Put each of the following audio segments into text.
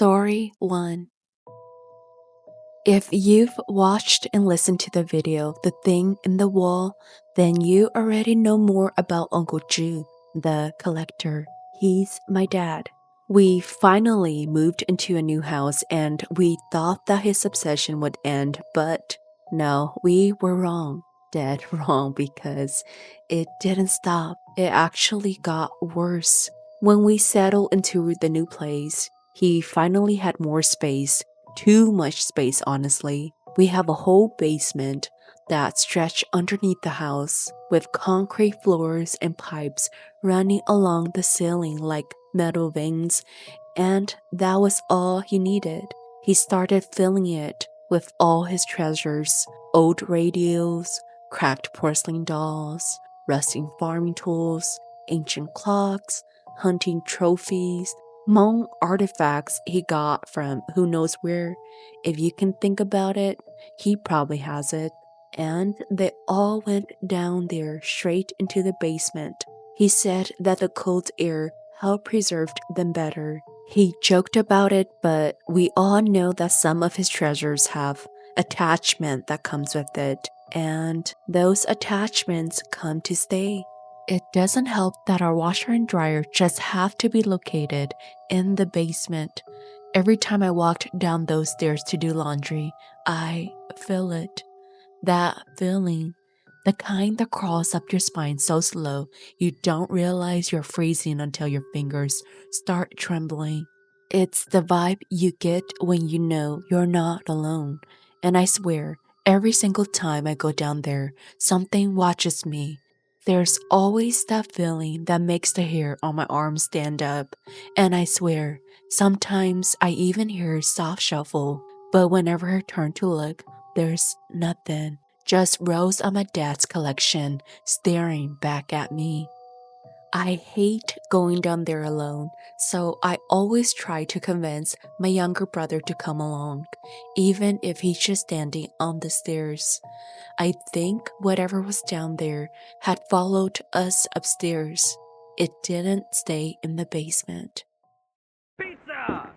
Story 1. If you've watched and listened to the video, The Thing in the Wall, then you already know more about Uncle Zhu, the collector. He's my dad. We finally moved into a new house and we thought that his obsession would end, but no, we were wrong. Dead wrong because it didn't stop. It actually got worse. When we settled into the new place, he finally had more space. Too much space, honestly. We have a whole basement that stretched underneath the house with concrete floors and pipes running along the ceiling like metal veins, and that was all he needed. He started filling it with all his treasures: old radios, cracked porcelain dolls, rusting farming tools, ancient clocks, hunting trophies, Hmong artifacts he got from who knows where. If you can think about it, he probably has it. And they all went down there straight into the basement. He said that the cold air helped preserve them better. He joked about it, but we all know that some of his treasures have attachment that comes with it, and those attachments come to stay. It doesn't help that our washer and dryer just have to be located in the basement. Every time I walked down those stairs to do laundry, I feel it. That feeling, the kind that crawls up your spine so slow you don't realize you're freezing until your fingers start trembling. It's the vibe you get when you know you're not alone. And I swear, every single time I go down there, something watches me. There's always that feeling that makes the hair on my arms stand up. And I swear, sometimes I even hear a soft shuffle. But whenever I turn to look, there's nothing. Just rows of my dad's collection staring back at me. I hate going down there alone, so I always try to convince my younger brother to come along, even if he's just standing on the stairs. I think whatever was down there had followed us upstairs. It didn't stay in the basement. Pizza!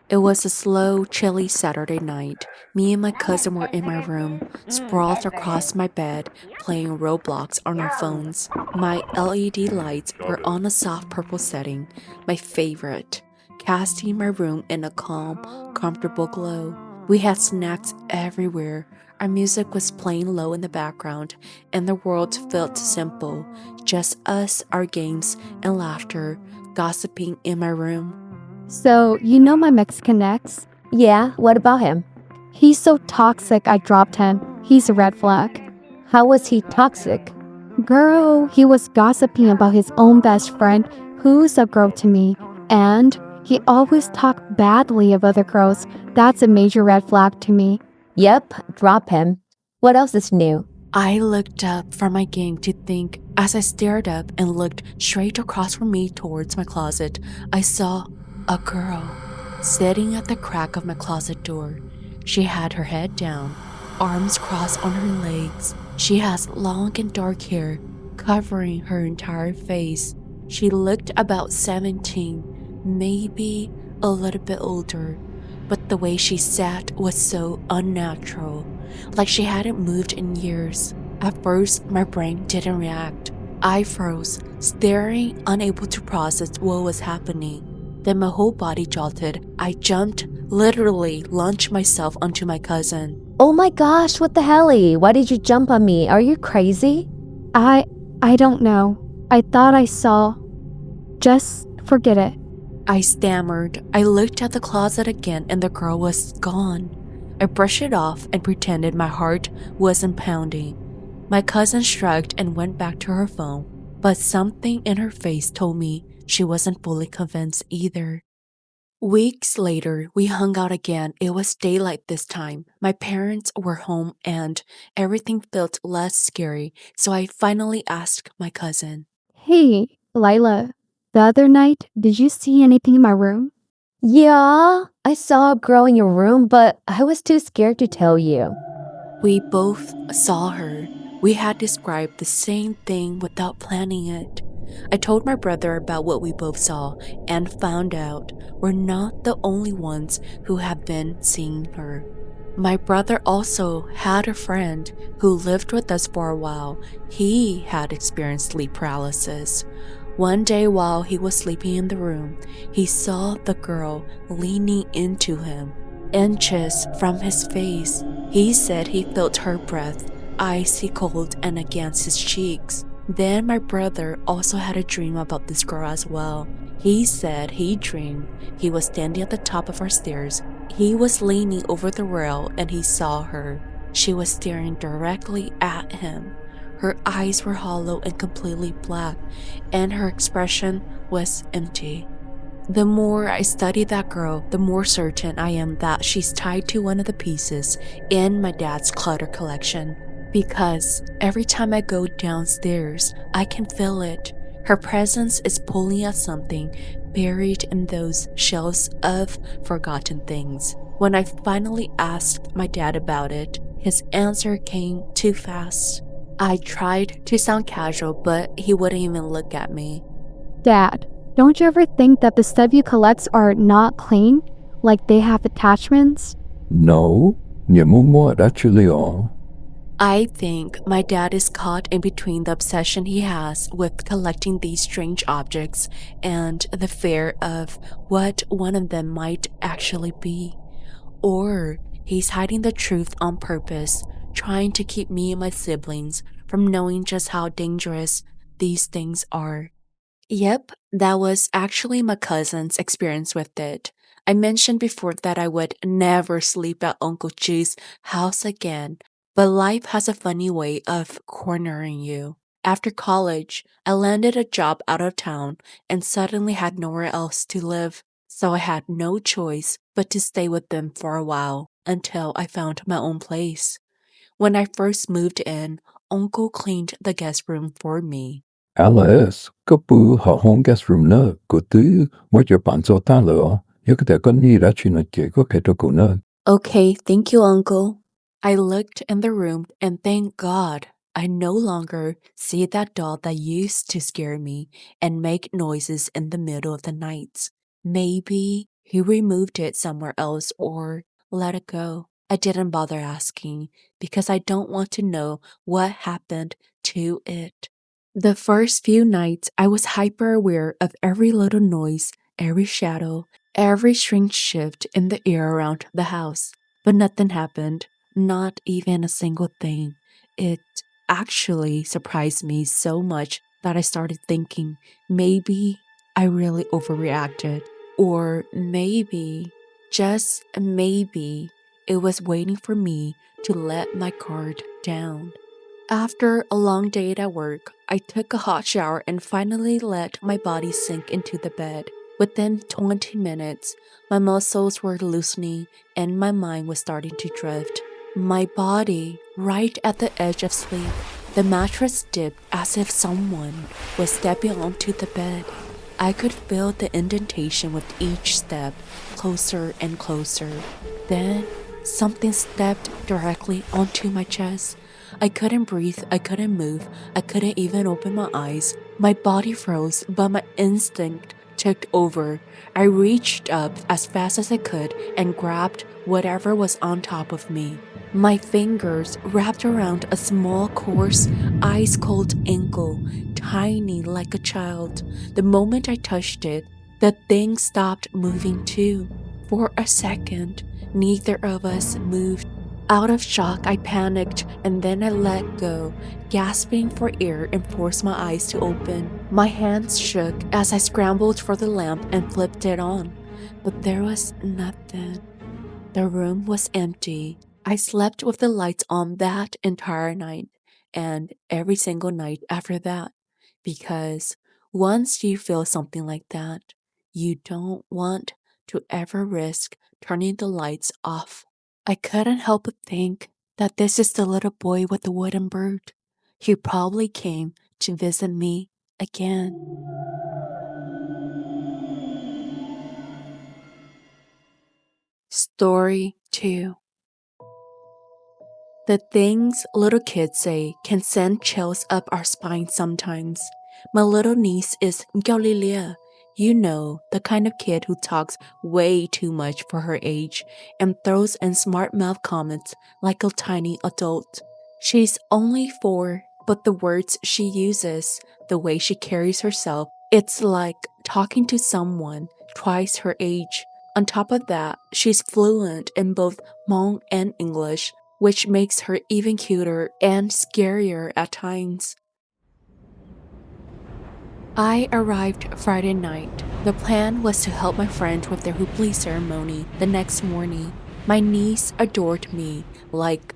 It was a slow, chilly Saturday night. Me and my cousin were in my room, sprawled across my bed, playing Roblox on our phones. My LED lights were on a soft purple setting, my favorite, casting my room in a calm, comfortable glow. We had snacks everywhere. Our music was playing low in the background, and the world felt simple. Just us, our games, and laughter, gossiping in my room. So, you know my Mexican ex? Yeah, what about him? He's so toxic I dropped him. He's a red flag. How was he toxic? Girl, he was gossiping about his own best friend, who's a girl to me. And he always talked badly of other girls. That's a major red flag to me. Yep, drop him. What else is new? I looked up from my game to think. As I stared up and looked straight across from me towards my closet, I saw a girl sitting at the crack of my closet door. She had her head down, arms crossed on her legs. She has long and dark hair covering her entire face. She looked about 17, maybe a little bit older, but the way she sat was so unnatural, like she hadn't moved in years. At first, my brain didn't react. I froze, staring, unable to process what was happening. Then my whole body jolted. I jumped, literally launched myself onto my cousin. Oh my gosh, what the helly? Why did you jump on me? Are you crazy? I don't know. I thought I saw. Just forget it. I stammered. I looked at the closet again and the girl was gone. I brushed it off and pretended my heart wasn't pounding. My cousin shrugged and went back to her phone, but something in her face told me she wasn't fully convinced either. Weeks later, we hung out again. It was daylight this time. My parents were home and everything felt less scary, so I finally asked my cousin. Hey, Lila, the other night, did you see anything in my room? Yeah, I saw a girl in your room, but I was too scared to tell you. We both saw her. We had described the same thing without planning it. I told my brother about what we both saw and found out we're not the only ones who have been seeing her. My brother also had a friend who lived with us for a while. He had experienced sleep paralysis. One day while he was sleeping in the room, he saw the girl leaning into him, inches from his face. He said he felt her breath, icy cold and against his cheeks. Then my brother also had a dream about this girl as well. He said he dreamed he was standing at the top of our stairs. He was leaning over the rail and he saw her. She was staring directly at him. Her eyes were hollow and completely black, and her expression was empty. The more I study that girl, the more certain I am that she's tied to one of the pieces in my dad's clutter collection. Because every time I go downstairs, I can feel it. Her presence is pulling at something buried in those shelves of forgotten things. When I finally asked my dad about it, his answer came too fast. I tried to sound casual, but he wouldn't even look at me. Dad, don't you ever think that the stuff you collect are not clean? Like they have attachments? No, hmoob actually all. I think my dad is caught in between the obsession he has with collecting these strange objects and the fear of what one of them might actually be. Or he's hiding the truth on purpose, trying to keep me and my siblings from knowing just how dangerous these things are. Yep, that was actually my cousin's experience with it. I mentioned before that I would never sleep at Uncle Chu's house again, but life has a funny way of cornering you. After college, I landed a job out of town and suddenly had nowhere else to live, so I had no choice but to stay with them for a while until I found my own place. When I first moved in, Uncle cleaned the guest room for me. Alice, có bự họ hông guest room nữa, có thứ mỗi giờ bạn cho ta lỡ, có thể có ni ra chuyện là chỉ có cái cho cô nữa. Okay, thank you, Uncle. I looked in the room and thank God I no longer see that doll that used to scare me and make noises in the middle of the night. Maybe he removed it somewhere else or let it go. I didn't bother asking because I don't want to know what happened to it. The first few nights, I was hyper aware of every little noise, every shadow, every strange shift in the air around the house. But nothing happened, not even a single thing. It actually surprised me so much that I started thinking maybe I really overreacted. Or maybe, just maybe, it was waiting for me to let my guard down. After a long day at work, I took a hot shower and finally let my body sink into the bed. Within 20 minutes, my muscles were loosening and my mind was starting to drift. My body, right at the edge of sleep, the mattress dipped as if someone was stepping onto the bed. I could feel the indentation with each step, closer and closer. Then, something stepped directly onto my chest. I couldn't breathe, I couldn't move, I couldn't even open my eyes. My body froze, but my instinct took over. I reached up as fast as I could and grabbed whatever was on top of me. My fingers wrapped around a small, coarse, ice-cold ankle, tiny like a child. The moment I touched it, the thing stopped moving too. For a second, neither of us moved. Out of shock, I panicked and then I let go, gasping for air and forced my eyes to open. My hands shook as I scrambled for the lamp and flipped it on, but there was nothing. The room was empty. I slept with the lights on that entire night and every single night after that, because once you feel something like that, you don't want to ever risk turning the lights off. I couldn't help but think that this is the little boy with the wooden bird. He probably came to visit me again. Story 2. The things little kids say can send chills up our spine sometimes. My little niece is Lilia. You know, the kind of kid who talks way too much for her age and throws in smart mouth comments like a tiny adult. She's only 4, but the words she uses, the way she carries herself, it's like talking to someone twice her age. On top of that, she's fluent in both Hmong and English, which makes her even cuter and scarier at times. I arrived Friday night. The plan was to help my friend with their Plig ceremony the next morning. My niece adored me,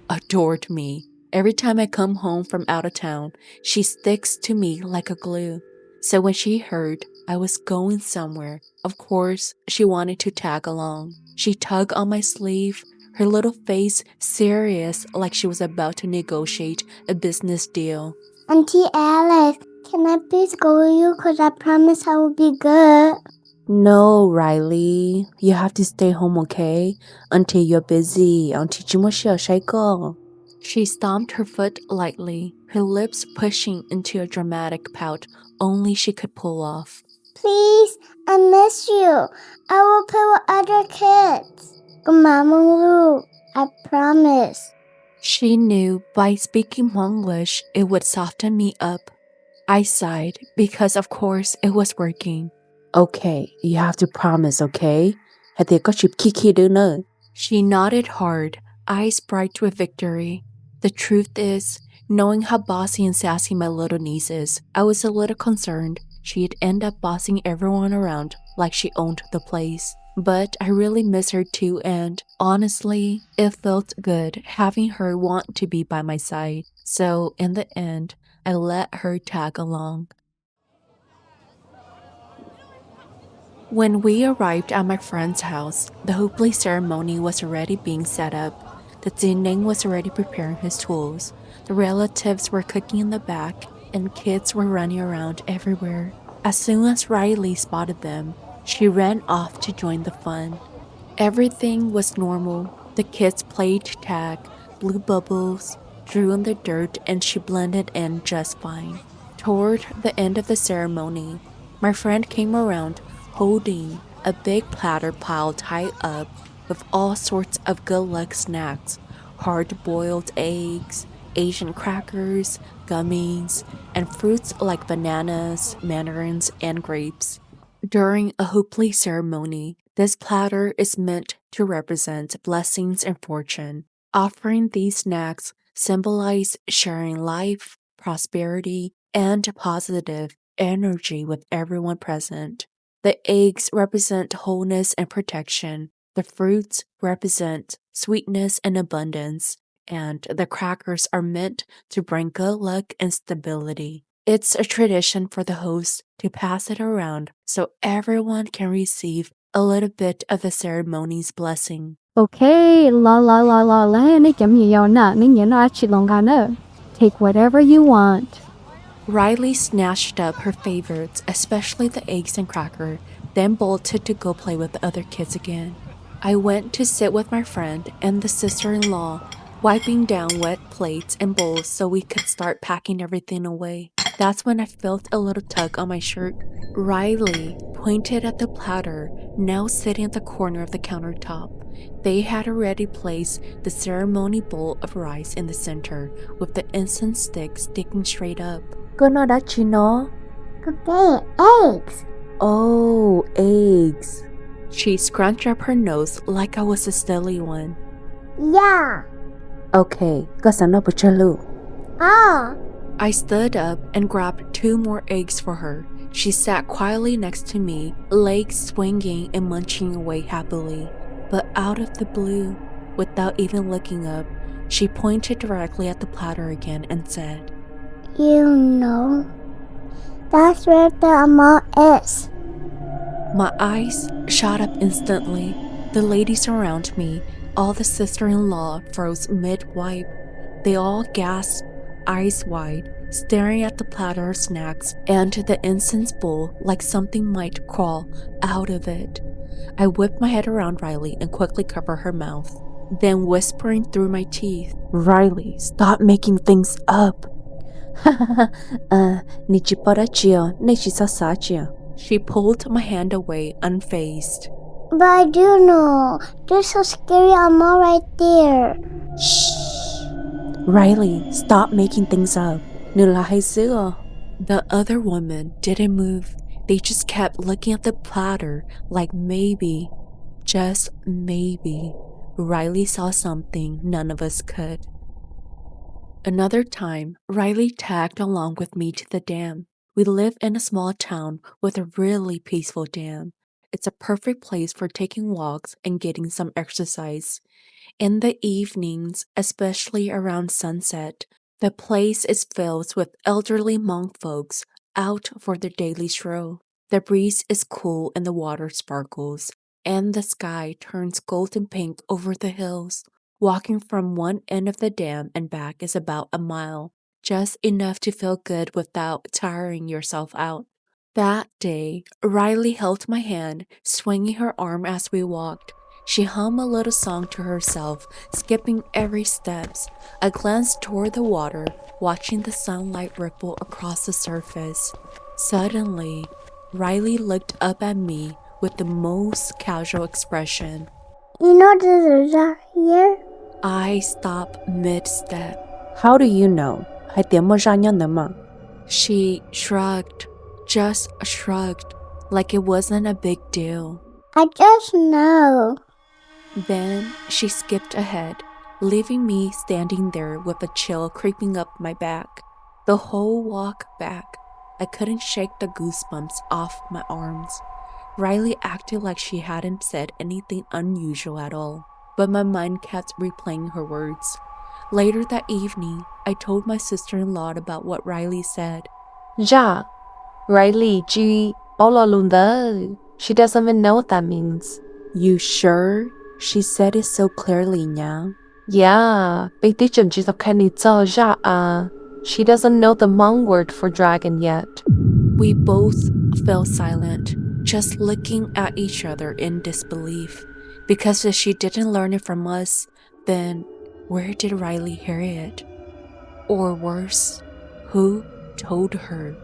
adored me. Every time I come home from out of town, she sticks to me like a glue. So when she heard I was going somewhere, of course, she wanted to tag along. She tugged on my sleeve, her little face serious like she was about to negotiate a business deal. Auntie Alice, can I please go with you? Because I promise I will be good. No, Riley. You have to stay home, okay? Until you're busy. She stomped her foot lightly, her lips pushing into a dramatic pout only she could pull off. Please, I miss you. I will play with other kids. Mama Lou, I promise. She knew by speaking Monglish it would soften me up. I sighed because of course it was working. Okay, you have to promise, okay? She nodded hard, eyes bright with victory. The truth is, knowing how bossy and sassy my little niece is, I was a little concerned she'd end up bossing everyone around like she owned the place. But I really miss her too, and honestly, it felt good having her want to be by my side. So in the end, I let her tag along. When we arrived at my friend's house, the Plig ceremony was already being set up. The Zineng was already preparing his tools. The relatives were cooking in the back, and kids were running around everywhere. As soon as Riley spotted them, she ran off to join the fun. Everything was normal. The kids played tag, blew bubbles, drew in the dirt, and she blended in just fine. Toward the end of the ceremony, my friend came around holding a big platter piled high up with all sorts of good luck snacks, hard-boiled eggs, Asian crackers, gummies, and fruits like bananas, mandarins, and grapes. During a Plig ceremony, this platter is meant to represent blessings and fortune. Offering these snacks symbolize sharing life, prosperity, and positive energy with everyone present. The eggs represent wholeness and protection. The fruits represent sweetness and abundance. And the crackers are meant to bring good luck and stability. It's a tradition for the host to pass it around so everyone can receive a little bit of the ceremony's blessing. Okay, take whatever you want. Riley snatched up her favorites, especially the eggs and cracker, then bolted to go play with the other kids again. I went to sit with my friend and the sister-in-law, wiping down wet plates and bowls so we could start packing everything away. That's when I felt a little tug on my shirt. Riley pointed at the platter, now sitting at the corner of the countertop. They had already placed the ceremony bowl of rice in the center, with the incense stick sticking straight up. Okay, eggs. Oh, eggs. She scrunched up her nose like I was a silly one. Yeah. Okay, Ah. I stood up and grabbed 2 more eggs for her. She sat quietly next to me, legs swinging and munching away happily. But out of the blue, without even looking up, she pointed directly at the platter again and said, You know, that's where the amount is. My eyes shot up instantly. The ladies around me, all the sister-in-law, froze mid-wipe. They all gasped, eyes wide, staring at the platter of snacks and the incense bowl like something might crawl out of it. I whipped my head around Riley and quickly covered her mouth. Then whispering through my teeth, Riley, stop making things up. She pulled my hand away, unfazed. But I do know. They're so scary. I'm all right there. Shh. Riley, stop making things up. The other woman didn't move. They just kept looking at the platter like maybe, just maybe, Riley saw something none of us could. Another time, Riley tagged along with me to the dam. We live in a small town with a really peaceful dam. It's a perfect place for taking walks and getting some exercise. In the evenings, especially around sunset, the place is filled with elderly Hmong folks out for their daily stroll. The breeze is cool and the water sparkles, and the sky turns golden pink over the hills. Walking from one end of the dam and back is about a mile, just enough to feel good without tiring yourself out. That day, Riley held my hand, swinging her arm as we walked. She hummed a little song to herself, skipping every steps. I glanced toward the water, watching the sunlight ripple across the surface. Suddenly, Riley looked up at me with the most casual expression. You know the lizards are here? I stopped mid-step. How do you know? She shrugged, just shrugged, like it wasn't a big deal. I just know. Then she skipped ahead, leaving me standing there with a chill creeping up my back. The whole walk back, I couldn't shake the goosebumps off my arms. Riley acted like she hadn't said anything unusual at all, but my mind kept replaying her words. Later that evening, I told my sister-in-law about what Riley said. Ja, Riley, G, Olalunda. She doesn't even know what that means. You sure? She said it so clearly now. Yeah, she doesn't know the Hmong word for dragon yet. We both fell silent, just looking at each other in disbelief. Because if she didn't learn it from us, then where did Riley hear it? Or worse, who told her?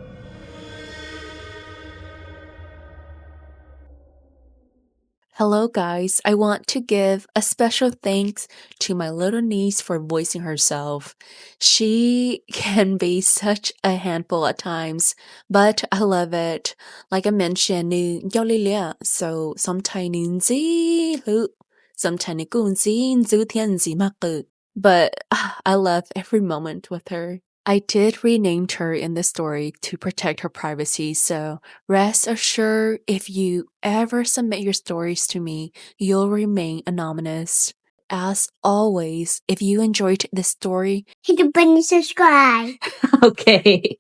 Hello guys, I want to give a special thanks to my little niece for voicing herself. She can be such a handful at times, but I love it. Like I mentioned, so sometimes but I love every moment with her. I did rename her in the story to protect her privacy, so rest assured if you ever submit your stories to me, you'll remain anonymous. As always, if you enjoyed this story, Hit the button and subscribe. okay.